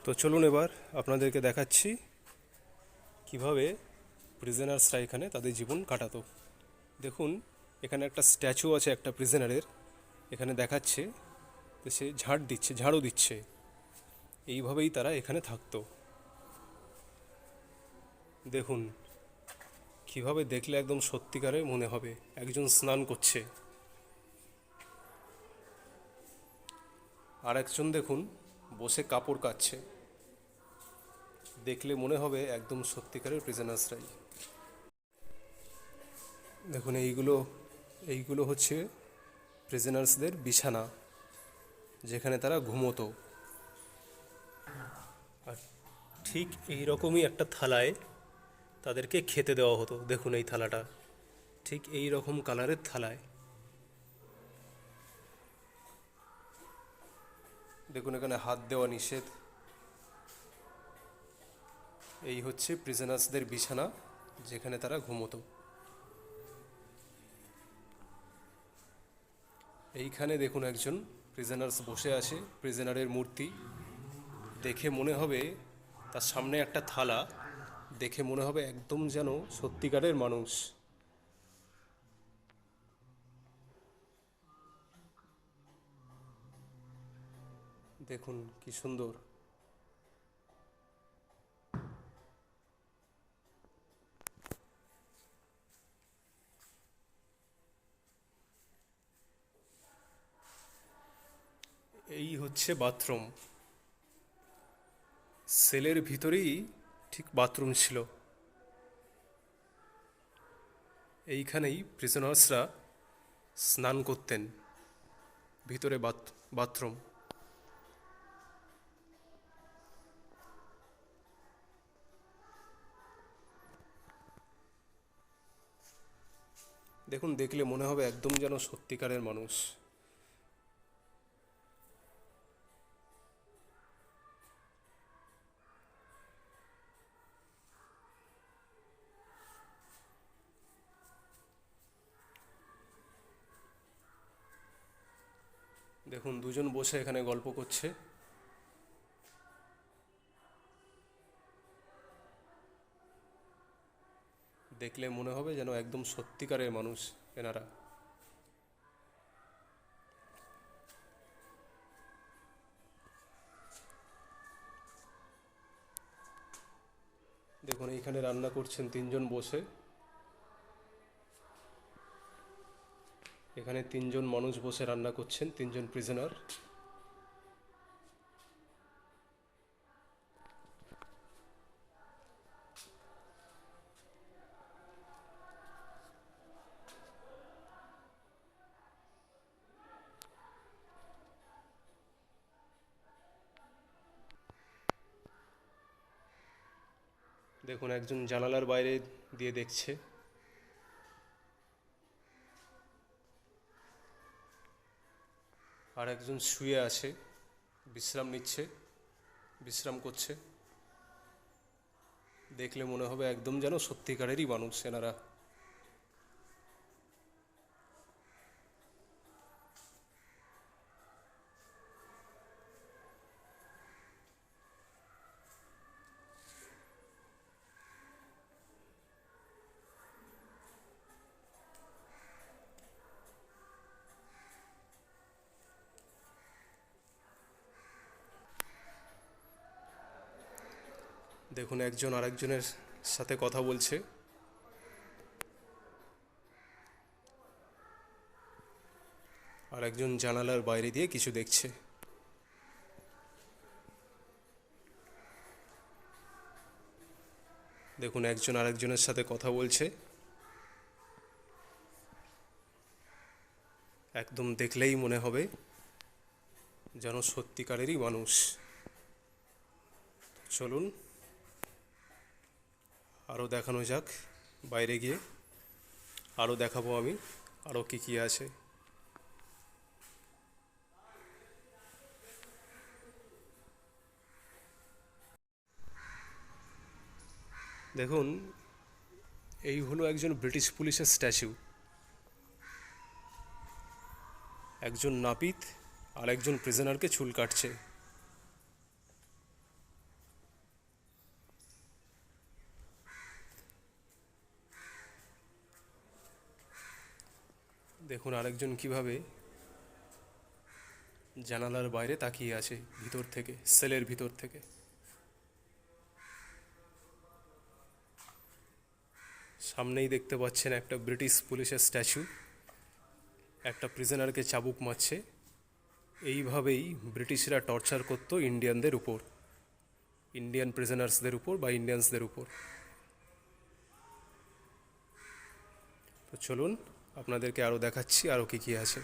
তো চলুন এবার আপনাদেরকে দেখাচ্ছি কিভাবে প্রিজনার্সরা এখানে তাদের জীবন কাটাতো। দেখুন, এখানে একটা স্ট্যাচু আছে একটা প্রিজনারের। এখানে দেখাচ্ছে যে সে ঝাড়ু দিচ্ছে। এইভাবেই তারা এখানে থাকতো। দেখুন কিভাবে দেখলে একদম সত্যিকারের মনে হবে একজন স্নান করছে, আর একজন দেখুন বসে কাপড় কাচ্ছে। দেখলে মনে হবে একদম সত্যিকারের প্রিজনার্সরাই। দেখুন এইগুলো হচ্ছে প্রিজনার্সদের বিছানা, যেখানে তারা ঘুমোতো। আর ঠিক এই রকমই একটা থালায় তাদেরকে খেতে দেওয়া হতো। দেখুন এই থালাটা ঠিক এই রকম কালারের থালায়। দেখুন এখানে হাত দেওয়া নিষেধ। এই হচ্ছে প্রিজনার্সদের বিছানা, যেখানে তারা ঘুমোতো। এইখানে দেখুন একজন প্রিজনার্স বসে আছে, প্রিজনারের মূর্তি। দেখে মনে হবে তার সামনে একটা থালা, দেখে মনে হবে একদম যেন সত্যিকারের মানুষ। দেখুন কি সুন্দর। এই হচ্ছে বাথরুম। সেলের ভিতরেই ঠিক বাথরুম ছিল। এইখানেই প্রিজনার্সরা স্নান করতেন। ভিতরে বাথরুম। দেখুন দেখলে মনে হবে একদম যেন সত্যিকারের মানুষ। দেখুন দুজন বসে এখানে গল্প করছে। দেখলে মনে হবে যেন একদম সত্যিকারের মানুষ এনারা। দেখুন এইখানে রান্না করছেন তিনজন বসে। এখানে তিনজন মানুষ বসে রান্না করছেন, তিনজন প্রিজনার। দেখুন একজন জানালার বাইরে দিয়ে দেখছে। আর একজন শুয়ে আছে, বিশ্রাম নিচ্ছে, বিশ্রাম করছে। দেখলে মনে হবে একদম যেন সত্যিকারেরই মানুষ এনারা। দেখুন একজন আরেকজনের সাথে কথা বলছে। আর একজন জানালার বাইরে দিয়ে কিছু দেখছে। দেখুন একজন আরেকজনের সাথে কথা বলছে। একদম দেখলেই মনে হবে যেন সত্যিকারেরই মানুষ। চলুন আরও দেখানো যাক। বাইরে গিয়ে আরও দেখাবো আমি আরও কী কী আছে। দেখুন এই হলো একজন ব্রিটিশ পুলিশের স্ট্যাচু। একজন নাপিত আর একজন প্রিজনারকে চুল কাটছে। দেখুন আরেকজন কিভাবে জানালার বাইরে তাকিয়ে আছে ভিতর থেকে, সেলের ভিতর থেকে। সামনেই দেখতে পাচ্ছেন একটা ব্রিটিশ পুলিশের স্ট্যাচু, একটা প্রিজনারকে চাবুক মারছে। এইভাবেই ব্রিটিশরা টর্চার করতো ইন্ডিয়ানদের উপর, ইন্ডিয়ান প্রিজনার্সদের উপর বা ইন্ডিয়ানসদের উপর। তো চলুন আপনাদেরকে আরও দেখাচ্ছি আরও কী কী আছে।